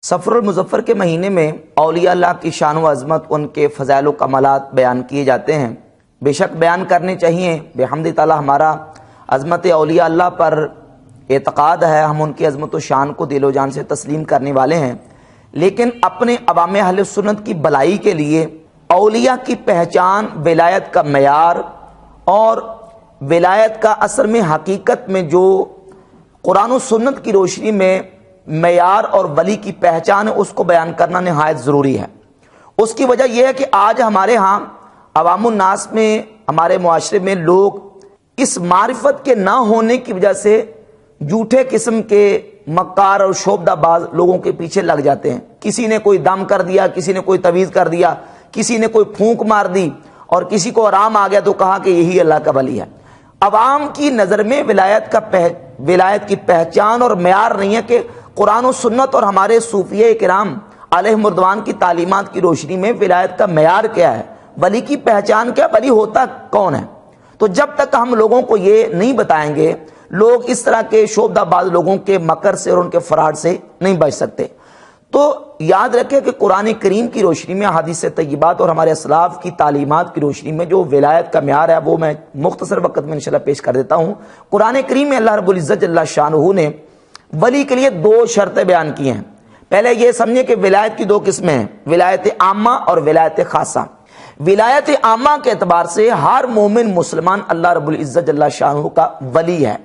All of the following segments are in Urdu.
سفر المظفر کے مہینے میں اولیاء اللہ کی شان و عظمت، ان کے فضائل و کمالات بیان کیے جاتے ہیں۔ بے شک بیان کرنے چاہیے۔ بحمد تعالی ہمارا عظمت اولیاء اللہ پر اعتقاد ہے، ہم ان کی عظمت و شان کو دل و جان سے تسلیم کرنے والے ہیں، لیکن اپنے عوام اہل سنت کی بھلائی کے لیے اولیاء کی پہچان، ولایت کا معیار اور ولایت کا اصل میں حقیقت میں جو قرآن و سنت کی روشنی میں معیار اور ولی کی پہچان ہے، اس کو بیان کرنا نہایت ضروری ہے۔ اس کی وجہ یہ ہے کہ آج ہمارے ہاں عوام الناس میں، ہمارے معاشرے میں لوگ اس معرفت کے نہ ہونے کی وجہ سے جھوٹے قسم کے مکار اور شعبدہ باز لوگوں کے پیچھے لگ جاتے ہیں۔ کسی نے کوئی دم کر دیا، کسی نے کوئی تویز کر دیا، کسی نے کوئی پھونک مار دی، اور کسی کو آرام آ گیا تو کہا کہ یہی اللہ کا ولی ہے۔ عوام کی نظر میں ولایت کی پہچان اور معیار نہیں ہے کہ قرآن و سنت اور ہمارے صوفیہ کرام علیہم رضوان کی تعلیمات کی روشنی میں ولایت کا معیار کیا ہے، ولی کی پہچان کیا، ولی ہوتا کون ہے۔ تو جب تک ہم لوگوں کو یہ نہیں بتائیں گے، لوگ اس طرح کے شعبدہ باز لوگوں کے مکر سے اور ان کے فراڈ سے نہیں بچ سکتے۔ تو یاد رکھیں کہ قرآن کریم کی روشنی میں، حدیث طیبات اور ہمارے اسلاف کی تعلیمات کی روشنی میں جو ولایت کا معیار ہے، وہ میں مختصر وقت میں انشاءاللہ پیش کر دیتا ہوں۔ قرآن کریم میں اللہ رب العزت جل شانہ نے ولی کے لیے دو شرطیں بیان کی ہیں۔ پہلے یہ سمجھیں کہ ولایت کی دو قسمیں ہیں، ولایت عامہ اور ولایت خاصہ۔ ولایت عامہ کے اعتبار سے ہر مومن مسلمان اللہ رب العزت جل شانہ کا ولی ہے،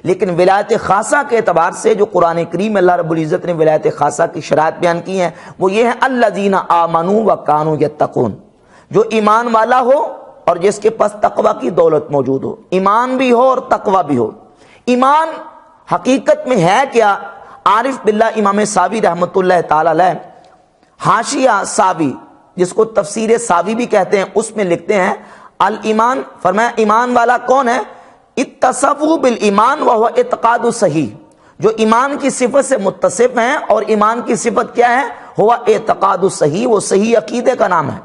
لیکن ولایت خاصہ کے اعتبار سے جو قرآن کریم اللہ رب العزت نے ولایت خاصہ کی شرائط بیان کی ہیں، وہ یہ ہے الذین آمنوا وکانوا یتقون، جو ایمان والا ہو اور جس کے پاس تقوی کی دولت موجود ہو، ایمان بھی ہو اور تقوی بھی ہو۔ ایمان حقیقت میں ہے کیا؟ عارف باللہ امام ساوی رحمۃ اللہ تعالی علیہ حاشیہ ساوی، جس کو تفسیر ساوی بھی کہتے ہیں، اس میں لکھتے ہیں الایمان، فرمایا ایمان والا کون ہے؟ اتصفوا بالایمان وهو اعتقاد صحیح، جو ایمان کی صفت سے متصف ہیں، اور ایمان کی صفت کیا ہے؟ ہوا اعتقاد صحیح، وہ صحیح عقیدے کا نام ہے۔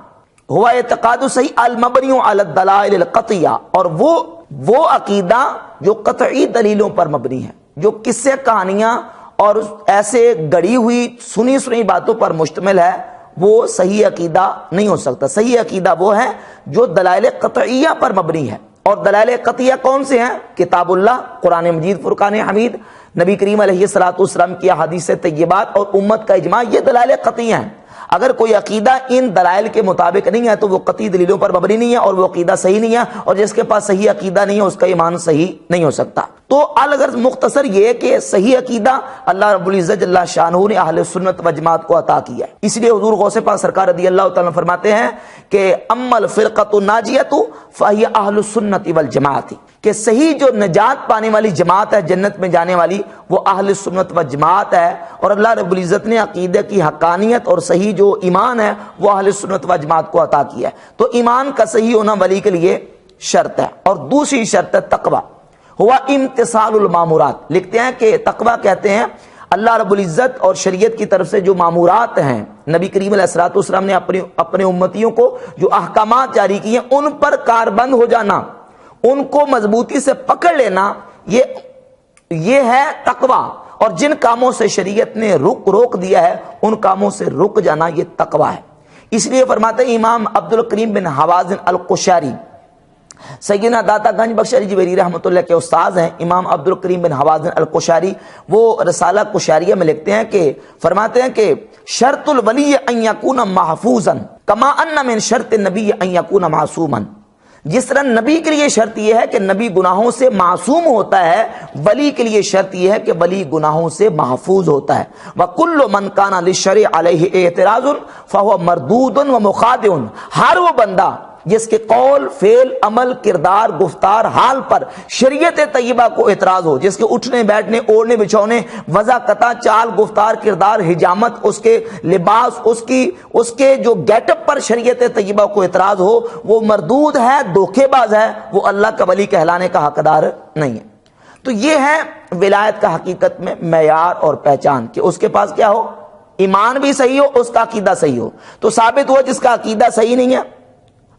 ہوا اعتقاد صحیح المبنی علی الدلائل القطعیہ، اور وہ عقیدہ جو قطعی دلیلوں پر مبنی ہے، جو قصے کہانیاں اور ایسے گڑی ہوئی سنی باتوں پر مشتمل ہے، وہ صحیح عقیدہ نہیں ہو سکتا۔ صحیح عقیدہ وہ ہے جو دلائل قطعیہ پر مبنی ہے، اور دلائل قطعیہ کون سے ہیں؟ کتاب اللہ، قرآن مجید، فرقان حمید، نبی کریم علیہ الصلوۃ والسلام کی احادیث طیبات اور امت کا اجماع، یہ دلائل قطعیہ ہیں۔ اگر کوئی عقیدہ ان دلائل کے مطابق نہیں ہے تو وہ قطعی دلیلوں پر مبنی نہیں ہے، اور وہ عقیدہ صحیح نہیں ہے، اور جس کے پاس صحیح عقیدہ نہیں ہے اس کا ایمان صحیح نہیں ہو سکتا۔ تو الغرض مختصر یہ کہ صحیح عقیدہ اللہ رب العزت جل شانہ نے اہل سنت و جماعت کو عطا کیا ہے۔ اس لیے حضور غوث پاک سرکار رضی اللہ تعالیٰ عنہ فرماتے ہیں کہ اما الفرقۃ الناجیۃ فہی اہل السنت والجماعت، کہ صحیح جو نجات پانے والی جماعت ہے، جنت میں جانے والی، وہ اہل سنت و جماعت ہے۔ اور اللہ رب العزت نے عقیدہ کی حقانیت اور صحیح جو ایمان ہے وہ اہل سنت و جماعت کو عطا کیا ہے۔ تو ایمان کا صحیح ہونا ولی کے لیے شرط ہے۔ اور دوسری شرط ہے تقوی، ہوا امتثال المامورات۔ لکھتے ہیں کہ تقوی کہتے ہیں اللہ رب العزت اور شریعت کی طرف سے جو مامورات ہیں، نبی کریم علیہ الصلوۃ والسلام نے اپنے امتیوں کو جو احکامات جاری کیے ہیں، ان پر کاربند ہو جانا، ان کو مضبوطی سے پکڑ لینا، یہ ہے تقوی۔ اور جن کاموں سے شریعت نے روک دیا ہے، ان کاموں سے رک جانا، یہ تقوی ہے۔ اس لیے فرماتے ہیں امام عبد الکریم بن حوازن القشیری، سیدنا داتا گنج بخش علی جویری رحمۃ اللہ کے استاذ ہیں امام عبد الکریم بن حوازن القشیری، وہ رسالہ قشیریہ میں لکھتے ہیں کہ فرماتے ہیں کہ شرط الولی ان یکون محفوظا کما ان من شرط النبی ان یکون معصوما، جس طرح نبی کے لیے شرط یہ ہے کہ نبی گناہوں سے معصوم ہوتا ہے، ولی کے لیے شرط یہ ہے کہ ولی گناہوں سے محفوظ ہوتا ہے۔ وَكُلُّ مَنْ كَانَ لِلشَّرْعِ عَلَيْهِ اعتراض فَهُوَ مردود ومخادع، ہر وہ بندہ جس کے قول، فعل، عمل، کردار، گفتار، حال پر شریعت طیبہ کو اعتراض ہو، جس کے اٹھنے بیٹھنے، اوڑھنے بچھونے، وضاقتہ، چال، گفتار، کردار، حجامت، اس کے لباس، اس کے جو گیٹ اپ پر شریعت طیبہ کو اعتراض ہو، وہ مردود ہے، دھوکے باز ہے، وہ اللہ کا ولی کہلانے کا حقدار نہیں ہے۔ تو یہ ہے ولایت کا حقیقت میں معیار اور پہچان، کہ اس کے پاس کیا ہو؟ ایمان بھی صحیح ہو، اس کا عقیدہ صحیح ہو۔ تو ثابت ہوا جس کا عقیدہ صحیح نہیں ہے،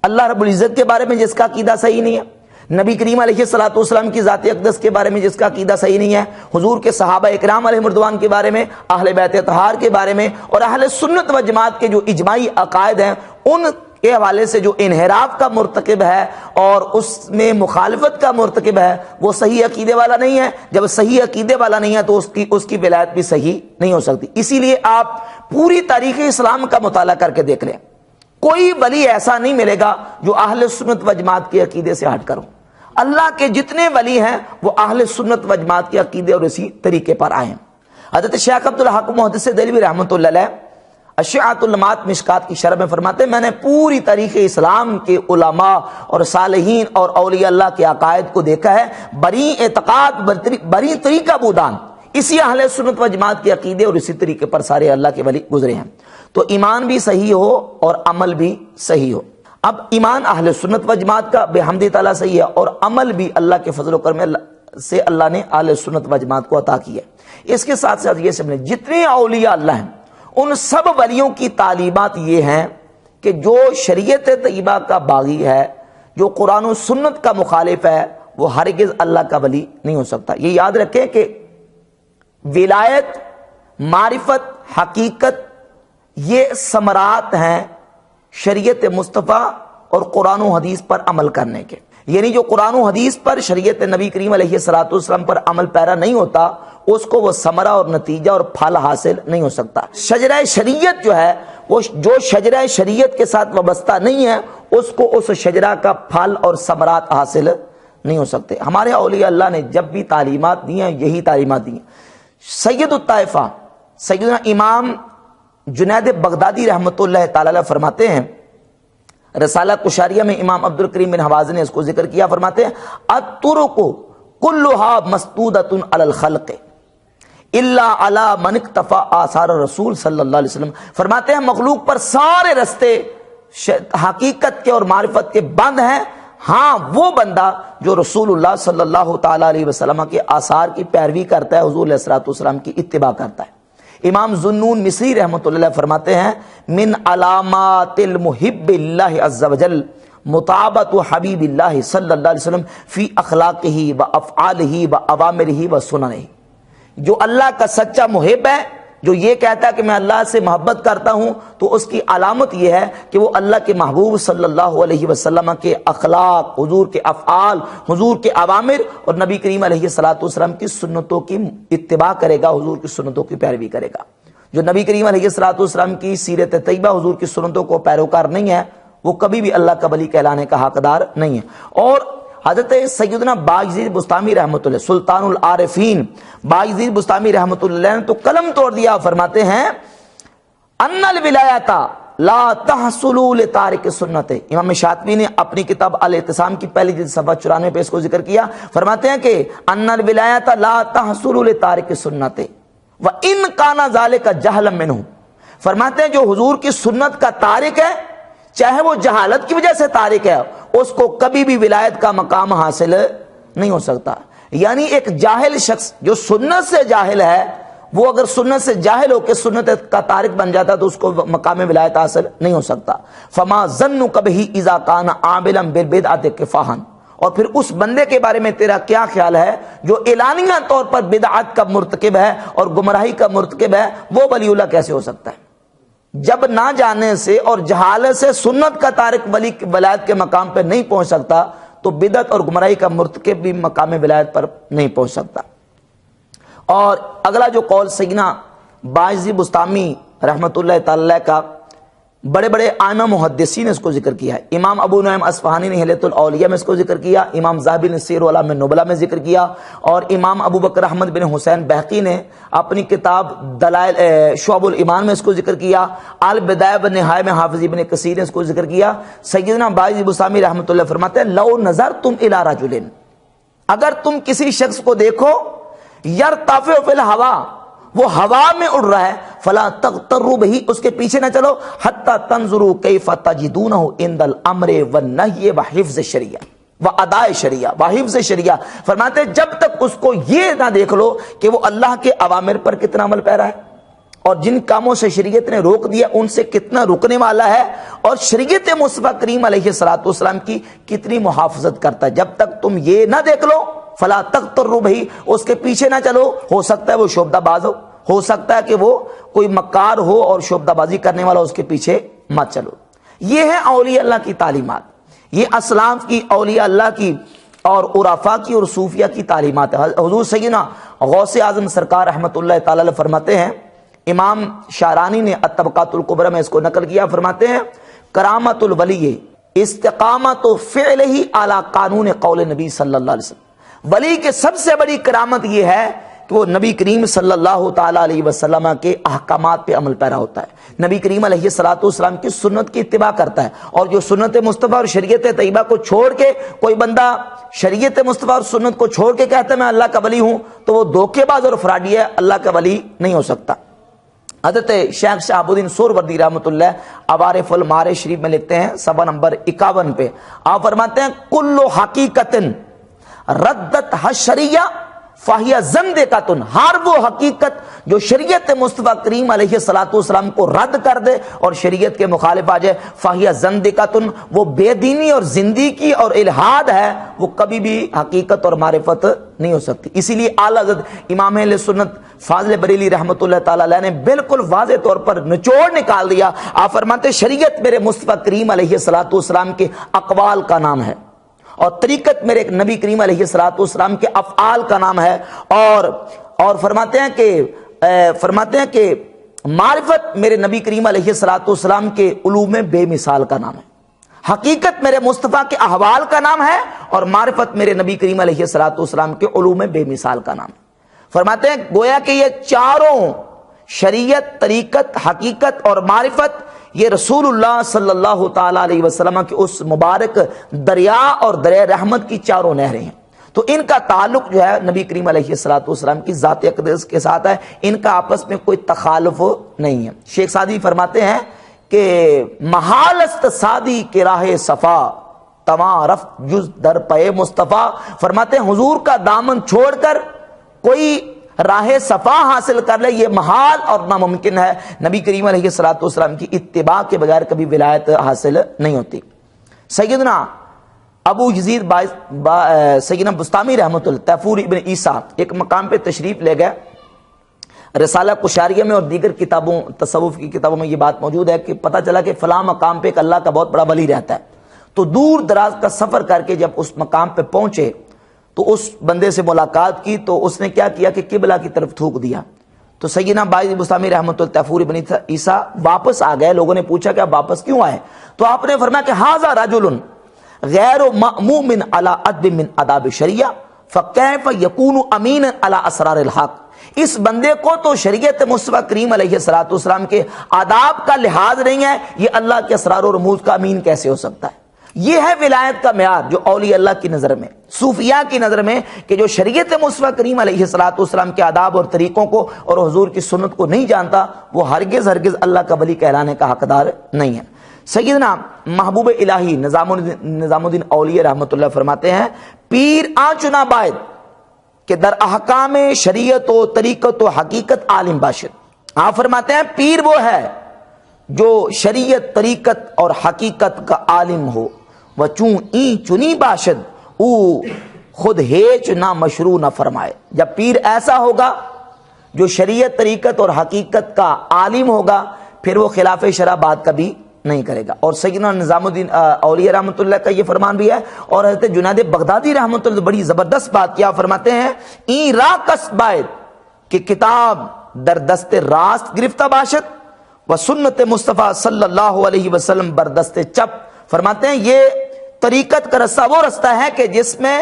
اللہ رب العزت کے بارے میں جس کا عقیدہ صحیح نہیں ہے، نبی کریم علیہ الصلوۃ والسلام کی ذات اقدس کے بارے میں جس کا عقیدہ صحیح نہیں ہے، حضور کے صحابہ اکرام علیہم رضوان کے بارے میں، اہل بیت اطہار کے بارے میں، اور اہل سنت و جماعت کے جو اجماعی عقائد ہیں ان کے حوالے سے جو انحراف کا مرتکب ہے اور اس میں مخالفت کا مرتکب ہے وہ صحیح عقیدے والا نہیں ہے۔ جب صحیح عقیدے والا نہیں ہے تو اس کی ولایت بھی صحیح نہیں ہو سکتی۔ اسی لیے آپ پوری تاریخ اسلام کا مطالعہ کر کے دیکھ لیں، کوئی ولی ایسا نہیں ملے گا جو اہل سنت و جماعت کے عقیدے سے ہٹ کر ہو۔ اللہ کے جتنے ولی ہیں وہ اہل سنت و جماعت کے عقیدے اور اسی طریقے پر آئے ہیں۔ حضرت شیخ عبدالحق محدث دہلوی رحمۃ اللہ علیہ اشعۃ المعات مشکات کی شرح میں فرماتے ہیں، میں نے پوری تاریخ اسلام کے علماء اور صالحین اور اولیاء اللہ کے عقائد کو دیکھا ہے، بری اعتقاد بری طریقہ بودان اسی اہل سنت و جماعت کے عقیدے اور اسی طریقے پر سارے اللہ کے ولی گزرے ہیں۔ تو ایمان بھی صحیح ہو اور عمل بھی صحیح ہو۔ اب ایمان اہل سنت و جماعت کا بحمد تعالیٰ صحیح ہے، اور عمل بھی اللہ کے فضل و کرم سے اللہ نے اہل سنت و جماعت کو عطا کیا ہے۔ اس کے ساتھ ساتھ یہ سمجھیں جتنے اولیاء اللہ ہیں ان سب ولیوں کی تعلیمات یہ ہیں کہ جو شریعت طیبہ کا باغی ہے، جو قرآن و سنت کا مخالف ہے، وہ ہرگز اللہ کا ولی نہیں ہو سکتا۔ یہ یاد رکھیں کہ ولایت، معرفت، حقیقت یہ ثمرات ہیں شریعت مصطفیٰ اور قرآن و حدیث پر عمل کرنے کے، یعنی جو قرآن و حدیث پر شریعت نبی کریم علیہ الصلوۃ والسلام پر عمل پیرا نہیں ہوتا اس کو وہ ثمرہ اور نتیجہ اور پھل حاصل نہیں ہو سکتا۔ شجرہ شریعت جو ہے وہ جو شجرہ شریعت کے ساتھ وابستہ نہیں ہے اس کو اس شجرہ کا پھل اور ثمرات حاصل نہیں ہو سکتے۔ ہمارے اولیاء اللہ نے جب بھی تعلیمات دی ہیں یہی تعلیمات دی ہیں۔ سید الطائفہ سیدنا امام جنید بغدادی رحمۃ اللہ تعالی علیہ فرماتے ہیں، رسالہ کشاریہ میں امام عبد الکریم بن حواز نے اس کو ذکر کیا، فرماتے ہیں الطرق کلھا مسدودۃ علی الخلق الا علی من اقتفى آثار رسول صلی اللہ علیہ وسلم۔ فرماتے ہیں مخلوق پر سارے رستے حقیقت کے اور معرفت کے بند ہیں، ہاں وہ بندہ جو رسول اللہ صلی اللہ تعالی علیہ وسلم کے آثار کی پیروی کرتا ہے، حضور علیہ الصلوۃ والسلام کی اتباع کرتا ہے۔ امام ذوالنون مصری رحمۃ اللہ علیہ فرماتے ہیں من علامات المحب اللہ عز وجل مطابقت حبیب اللہ صلی اللہ علیہ وسلم فی اخلاقہ و افعالہ و اوامرہ و سننہ۔ جو اللہ کا سچا محب ہے، جو یہ کہتا ہے کہ میں اللہ سے محبت کرتا ہوں، تو اس کی علامت یہ ہے کہ وہ اللہ کے محبوب صلی اللہ علیہ وسلم کے اخلاق، حضور کے افعال، حضور کے اوامر اور نبی کریم علیہ الصلوۃ والسلام کی سنتوں کی اتباع کرے گا، حضور کی سنتوں کی پیروی کرے گا۔ جو نبی کریم علیہ الصلوۃ والسلام کی سیرت طیبہ، حضور کی سنتوں کو پیروکار نہیں ہے وہ کبھی بھی اللہ کا ولی کہلانے کا حقدار نہیں ہے۔ اور حضرت سیدنا باعزید بستامی رحمۃ اللہ سلطان العارفین باعزید بستامی رحمۃ اللہ نے تو قلم توڑ دیا، فرماتے ہیں ان الولایت لا تحصل لتارک سنت۔ امام شاطبی نے اپنی کتاب الاعتصام کی پہلی جلد صفحہ 94 پہ اس کو ذکر کیا، فرماتے ہیں کہ ان الولایت لا تحصل لتارک سنت وان کان ذلک جہلا منہ۔ فرماتے ہیں جو حضور کی سنت کا تارک ہے، چاہے وہ جہالت کی وجہ سے تارک ہے، اس کو کبھی بھی ولایت کا مقام حاصل نہیں ہو سکتا۔ یعنی ایک جاہل شخص جو سنت سے جاہل ہے، وہ اگر سنت سے جاہل ہو کے سنت کا تارک بن جاتا تو اس کو مقام ولایت حاصل نہیں ہو سکتا۔ فما ظنک بہ اذا کان عاملا بالبدعۃ کفاحا۔ اور پھر اس بندے کے بارے میں تیرا کیا خیال ہے جو اعلانیہ طور پر بدعت کا مرتکب ہے اور گمراہی کا مرتکب ہے، وہ ولی اللہ کیسے ہو سکتا ہے؟ جب نہ جانے سے اور جہالت سے سنت کا تارک ولی ولایت کے مقام پہ نہیں پہنچ سکتا تو بدعت اور گمراہی کا مرتکب بھی مقام ولایت پر نہیں پہنچ سکتا۔ اور اگلا جو قول سیدنا باعزید بستامی رحمۃ اللہ تعالی کا بڑے بڑے ائمہ محدثین نے اس کو ذکر کیا ہے۔ امام ابو نعیم اصفہانی نے حلیۃ الاولیاء میں اس کو ذکر کیا، امام ذہبی نے سیر اعلام النبلاء میں ذکر کیا، اور امام ابو بکر احمد بن حسین بہقی نے اپنی کتاب دلائل شعب الایمان میں اس کو ذکر کیا، البدایہ والنہایہ میں حافظ ابن کثیر نے اس کو ذکر کیا۔ سیدنا باعزید بستامی رحمۃ اللہ فرماتے ہیں لو نظرتم الی رجل، اگر تم کسی شخص کو دیکھو یرتفع فی الہوا، وہ ہوا میں اڑ رہا ہے، فلا تغتروا بہ، اس کے پیچھے نہ چلو، حتی تنظروا کیف تجدونہ عند الامر والنہی وحفظ الشریعہ واداء شریعہ وحفظ شریعہ۔ فرماتے ہیں جب تک اس کو یہ نہ دیکھ لو کہ وہ اللہ کے اوامر پر کتنا عمل پیرا ہے اور جن کاموں سے شریعت نے روک دیا ان سے کتنا رکنے والا ہے، اور شریعت مصطفیٰ کریم علیہ الصلوۃ والسلام کی کتنی محافظت کرتا ہے۔ جب تک تم یہ نہ دیکھ لو فلا تغتروا بہ، اس کے پیچھے نہ چلو، ہو سکتا ہے وہ شعبدہ باز ہو سکتا ہے کہ وہ کوئی مکار ہو اور شعبدہ بازی کرنے والا، اس کے پیچھے مت چلو۔ یہ ہے اولیاء اللہ کی تعلیمات، یہ اسلاف کی، اولیاء اللہ کی اور عرفاء کی اور صوفیہ کی تعلیمات ہے۔ حضور سیدنا غوث اعظم سرکار رحمۃ اللہ تعالی علیہ فرماتے ہیں، امام شارانی نے الطبقات الکبریٰ میں اس کو نقل کیا، فرماتے ہیں کرامت الولی استقامت فعلہ علی قانون قول نبی صلی اللہ علیہ وسلم۔ ولی کے سب سے بڑی کرامت یہ ہے کہ وہ نبی کریم صلی اللہ تعالی علیہ وسلم کے احکامات پہ عمل پیرا ہوتا ہے، نبی کریم علیہ الصلوۃ والسلام کی سنت کی اتباع کرتا ہے۔ اور جو سنت مصطفیٰ اور شریعت طیبہ کو چھوڑ کے کوئی بندہ شریعت مصطفیٰ اور سنت کو چھوڑ کے کہتا ہے میں اللہ کا ولی ہوں، تو وہ دھوکے باز اور فراڈی ہے، اللہ کا ولی نہیں ہو سکتا۔ حضرت شیخ شہاب الدین سہروردی رحمۃ اللہ عوارف المعارف شریف میں لکھتے ہیں صفحہ نمبر 51 پہ، آپ فرماتے ہیں کل حقیقت ردت الشریعہ فہی زندقۃ، ہر وہ حقیقت جو شریعت مصطفیٰ کریم علیہ الصلوۃ والسلام کو رد کر دے اور شریعت کے مخالف آ جائے، فہی زندقۃ، وہ بے دینی اور زندگی اور الہاد ہے، وہ کبھی بھی حقیقت اور معرفت نہیں ہو سکتی۔ اسی لیے اعلیٰ حضرت امام اہل سنت فاضل بریلی رحمۃ اللہ تعالی علیہ نے بالکل واضح طور پر نچوڑ نکال دیا۔ آپ فرماتے شریعت میرے مصطفیٰ کریم علیہ الصلوۃ والسلام کے اقوال کا نام ہے، اور طریقت میرے نبی کریم علیہ الصلوۃ والسلام کے افعال کا نام ہے، اور فرماتے ہیں کہ معرفت میرے نبی کریم علیہ الصلوۃ والسلام کے علوم بے مثال کا نام ہے، حقیقت میرے مصطفیٰ کے احوال کا نام ہے، اور معرفت میرے نبی کریم علیہ الصلوۃ والسلام کے علوم بے مثال کا نام ہے۔ فرماتے ہیں گویا کہ یہ چاروں شریعت، طریقت، حقیقت اور معرفت یہ رسول اللہ صلی اللہ تعالی علیہ وسلم کے اس مبارک دریا اور دریا رحمت کی چاروں نہریں ہیں، تو ان کا تعلق جو ہے نبی کریم علیہ الصلوۃ والسلام کی ذات اقدس کے ساتھ ہے، ان کا آپس میں کوئی تخالف نہیں ہے۔ شیخ سعدی فرماتے ہیں کہ محال است سعدی کے راہ صفا تواں رفت جز در پے مصطفیٰ، فرماتے ہیں حضور کا دامن چھوڑ کر کوئی راہ صفا حاصل کر لے یہ محال اور ناممکن ہے، نبی کریم علیہ الصلوۃ والسلام کی اتباع کے بغیر کبھی ولایت حاصل نہیں ہوتی۔ سیدنا ابو یزید سیدنا بستامی رحمۃ اللہ تیفور ابن عیسیٰ ایک مقام پہ تشریف لے گئے، رسالہ قشاریہ میں اور دیگر کتابوں تصوف کی کتابوں میں یہ بات موجود ہے کہ پتہ چلا کہ فلاں مقام پہ ایک اللہ کا بہت بڑا ولی رہتا ہے، تو دور دراز کا سفر کر کے جب اس مقام پہ پہنچے تو اس بندے سے ملاقات کی، تو اس نے کیا کیا کہ قبلہ کی طرف تھوک دیا۔ تو سیدنا بائی بستامی رحمۃ اللہ تیفور ابن عیسیٰ واپس آ گئے، لوگوں نے پوچھا کہ آپ واپس کیوں آئے؟ تو آپ نے فرمایا کہ ھذا رجل غیر مأموم علی ادب من آداب شریعہ فکیف یکون امین علی اسرار الحق، اس بندے کو تو شریعت مصطفیٰ کریم علیہ الصلوۃ والسلام کے آداب کا لحاظ نہیں ہے، یہ اللہ کے اسرار و رموز کا امین کیسے ہو سکتا ہے؟ یہ ہے ولایت کا معیار جو اولیاء اللہ کی نظر میں، صوفیاء کی نظر میں، کہ جو شریعت مصطفیٰ کریم علیہ الصلوۃ والسلام کے آداب اور طریقوں کو اور حضور کی سنت کو نہیں جانتا، وہ ہرگز اللہ کا ولی کہلانے کا حقدار نہیں ہے۔ سیدنا محبوب الہی نظام الدین اولیاء رحمۃ اللہ فرماتے ہیں پیر آنچنا باید کہ در احکام شریعت و طریقت و حقیقت عالم باشد، آپ فرماتے ہیں پیر وہ ہے جو شریعت، طریقت اور حقیقت کا عالم ہو، و چون این چنی باشد او خود ہیچ نہ مشروع نہ فرمائے، جب پیر ایسا ہوگا جو شریعت، طریقت اور حقیقت کا عالم ہوگا پھر وہ خلاف شرع بات کبھی نہیں کرے گا۔ اور سیدنا نظام الدین اولیاء رحمۃ اللہ کا یہ فرمان بھی ہے، اور حضرت جنید بغدادی رحمۃ اللہ بڑی زبردست بات کیا فرماتے ہیں این را کس باید کہ کتاب در دست راست گرفتہ باشد و سنت مصطفیٰ صلی اللہ علیہ وسلم بردست چپ، فرماتے ہیں یہ طریقت کا رستہ وہ رستہ ہے کہ جس میں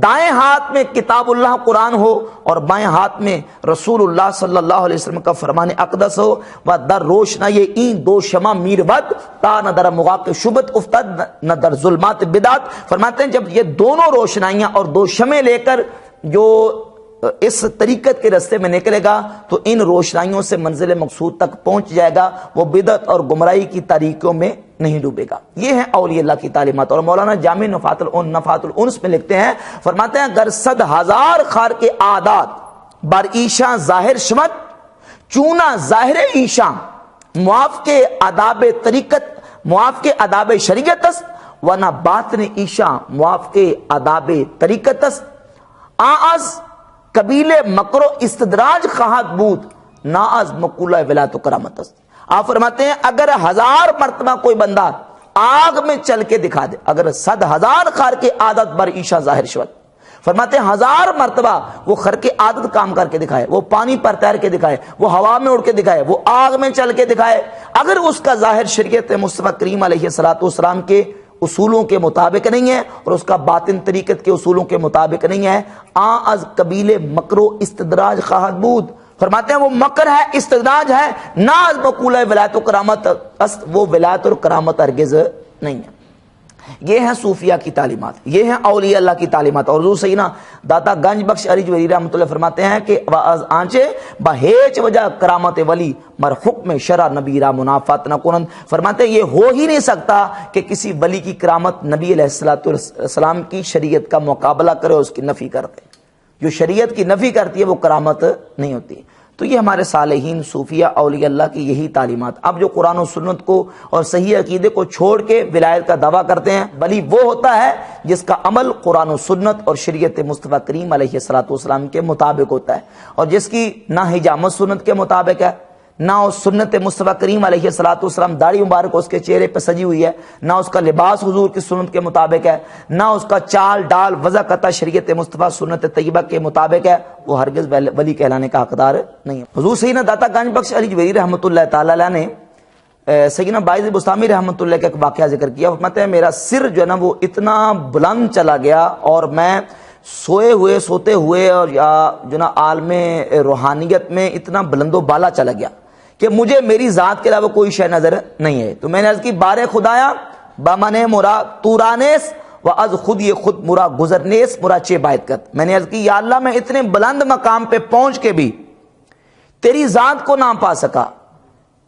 دائیں ہاتھ میں کتاب اللہ قرآن ہو اور بائیں ہاتھ میں رسول اللہ صلی اللہ علیہ وسلم کا فرمان اقدس ہو، و در روشنا یہ این دو شمع میر ود تا نہ در مغاق شبت افتد نہ در ظلمات بدعت، فرماتے ہیں جب یہ دونوں روشنائیاں اور دو شمع لے کر جو اس طریقت کے رستے میں نکلے گا تو ان روشنائیوں سے منزل مقصود تک پہنچ جائے گا، وہ بدعت اور گمراہی کی تاریکیوں میں نہیں ڈوبے گا۔ یہ ہے اولیاء اللہ کی تعلیمات۔ اور مولانا جامع نفحات الانس میں لکھتے ہیں، فرماتے ہیں گر 100,000 خار کے عادات بر ایشاں ظاہر شمت چونا ظاہر ایشاں موافق آداب طریقت موافق آداب شریعت است ورنہ باطن ایشاں موافق آداب طریقت است آز قبیل مکر و استدراج خواہد بود نا از مقولہ ولایت و کرامت است۔ آپ فرماتے ہیں اگر 1000 مرتبہ کوئی بندہ آگ میں چل کے دکھا دے، اگر 100,000 خار کے عادت بر ایشا ظاہر شود، فرماتے ہیں 1000 مرتبہ وہ خر کے عادت کام کر کے دکھائے، وہ پانی پر تیر کے دکھائے، وہ ہوا میں اڑ کے دکھائے، وہ آگ میں چل کے دکھائے، اگر اس کا ظاہر شریعت مصطفیٰ کریم علیہ السلام کے اصولوں کے مطابق نہیں ہے اور اس کا باطن طریقت کے اصولوں کے مطابق نہیں ہے، از قبیل مکر و استدراج خواہد بود، فرماتے ہیں وہ مکر ہے، استدراج ہے، نہ از مقولہ ولایت و کرامت است، وہ ولایت اور کرامت ہرگز نہیں ہے۔ یہ ہیں صوفیہ کی تعلیمات، یہ ہیں اولیاء اللہ کی تعلیمات۔ اور حضور سیدنا داتا گنج بخش علی جوہری رحمۃ اللہ فرماتے ہیں کہ آنچے بہیچ وجہ کرامت ولی مر حکم شرع نبی را منافات نہ کنند، فرماتے ہیں یہ ہو ہی نہیں سکتا کہ کسی ولی کی کرامت نبی علیہ السلام کی شریعت کا مقابلہ کرے اور اس کی نفی کر دے، جو شریعت کی نفی کرتی ہے وہ کرامت نہیں ہوتی۔ تو یہ ہمارے صالحین صوفیہ اولیاء اللہ کی یہی تعلیمات۔ اب جو قرآن و سنت کو اور صحیح عقیدے کو چھوڑ کے ولایت کا دعویٰ کرتے ہیں، ولی وہ ہوتا ہے جس کا عمل قرآن و سنت اور شریعت مصطفیٰ کریم علیہ السلام کے مطابق ہوتا ہے، اور جس کی نہ حجامت سنت کے مطابق ہے، نہ اس سنت مصطفیٰ کریم علیہ السلام داڑھی مبارک اس کے چہرے پہ سجی ہوئی ہے، نہ اس کا لباس حضور کی سنت کے مطابق ہے، نہ اس کا چال ڈال وضع قطع شریعت مصطفیٰ سنت طیبہ کے مطابق ہے، وہ ہرگز ولی کہلانے کا حقدار نہیں ہے۔ حضور سیدنا داتا گنج بخش علی جوہری رحمۃ اللہ تعالی علیہ نے سیدنا باعث بستامی رحمۃ اللہ کا ایک واقعہ ذکر کیا، فرماتے ہیں میرا سر جو ہے نا وہ اتنا بلند چلا گیا اور میں سوتے ہوئے اور جو نا عالم روحانیت میں اتنا بلند و بالا چلا گیا کہ مجھے میری ذات کے علاوہ کوئی شے نظر نہیں ہے۔ تو میں نے عرض کی بارے خدایا بمانے مرا تورانیس و از خود یہ خود مرا گزرنیس مرا چے باید کت، میں نے عرض کی یا اللہ میں اتنے بلند مقام پہ پہنچ کے بھی تیری ذات کو نہ پا سکا،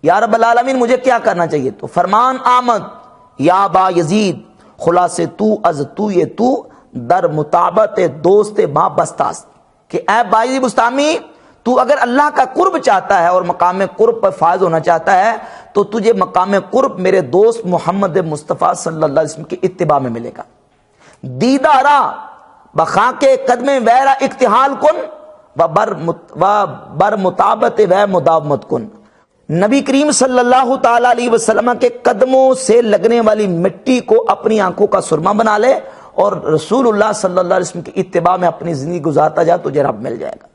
یا رب العالمین مجھے کیا کرنا چاہیے؟ تو فرمان آمد یا با یزید خلاصے تو از تو یہ تو در مطابت دوست ما بستاست، کہ اے باعث بستامی تو اگر اللہ کا قرب چاہتا ہے اور مقام قرب پر فائز ہونا چاہتا ہے تو تجھے مقام قرب میرے دوست محمد مصطفیٰ صلی اللہ علیہ وسلم کی اتباع میں ملے گا۔ دیدارا بخاک قدم ویرا اقتحال کن و بر مطابت و مداومت کن، نبی کریم صلی اللہ تعالی علیہ وسلم کے قدموں سے لگنے والی مٹی کو اپنی آنکھوں کا سرما بنا لے اور رسول اللہ صلی اللہ علیہ وسلم کی اتباع میں اپنی زندگی گزارتا جا تجھے رب مل جائے گا۔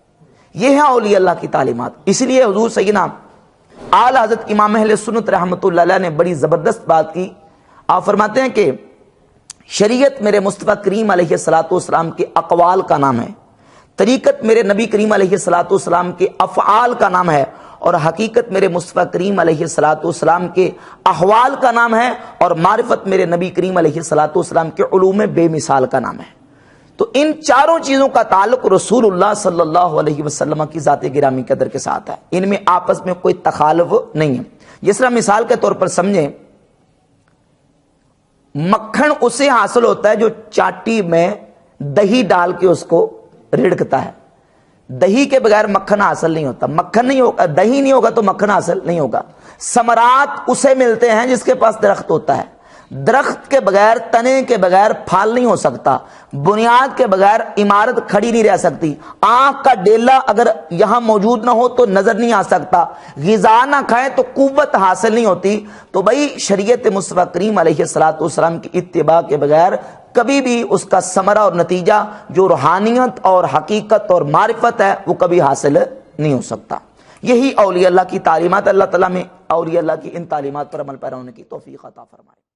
یہ ہے اولیاء اللہ کی تعلیمات۔ اس لیے حضور سیدنا اعلی حضرت امام اہل سنت رحمۃ اللہ علیہ نے بڑی زبردست بات کی۔ آپ فرماتے ہیں کہ شریعت میرے مصطفیٰ کریم علیہ السلام کے اقوال کا نام ہے، طریقت میرے نبی کریم علیہ السلام کے افعال کا نام ہے، اور حقیقت میرے مصطفیٰ کریم علیہ السلام کے احوال کا نام ہے، اور معرفت میرے نبی کریم علیہ السلام کے علوم بے مثال کا نام ہے۔ تو ان چاروں چیزوں کا تعلق رسول اللہ صلی اللہ علیہ وسلم کی ذات گرامی قدر کے ساتھ ہے، ان میں آپس میں کوئی تخالف نہیں ہے۔ جس طرح مثال کے طور پر سمجھیں، مکھن اسے حاصل ہوتا ہے جو چاٹی میں دہی ڈال کے اس کو رڑکتا ہے، دہی کے بغیر مکھن حاصل نہیں ہوتا، مکھن نہیں ہوگا دہی نہیں ہوگا تو مکھن حاصل نہیں ہوگا۔ ثمرات اسے ملتے ہیں جس کے پاس درخت ہوتا ہے، درخت کے بغیر تنے کے بغیر پھل نہیں ہو سکتا، بنیاد کے بغیر عمارت کھڑی نہیں رہ سکتی، آنکھ کا ڈیلا اگر یہاں موجود نہ ہو تو نظر نہیں آ سکتا، غذا نہ کھائے تو قوت حاصل نہیں ہوتی۔ تو بھائی شریعت مصطفیٰ کریم علیہ السلام کی اتباع کے بغیر کبھی بھی اس کا ثمرہ اور نتیجہ جو روحانیت اور حقیقت اور معرفت ہے وہ کبھی حاصل نہیں ہو سکتا۔ یہی اولیاء اللہ کی تعلیمات۔ اللہ تعالیٰ میں اولیاء اللہ کی ان تعلیمات پر عمل پیرا ہونے کی توفیق عطا فرمائے۔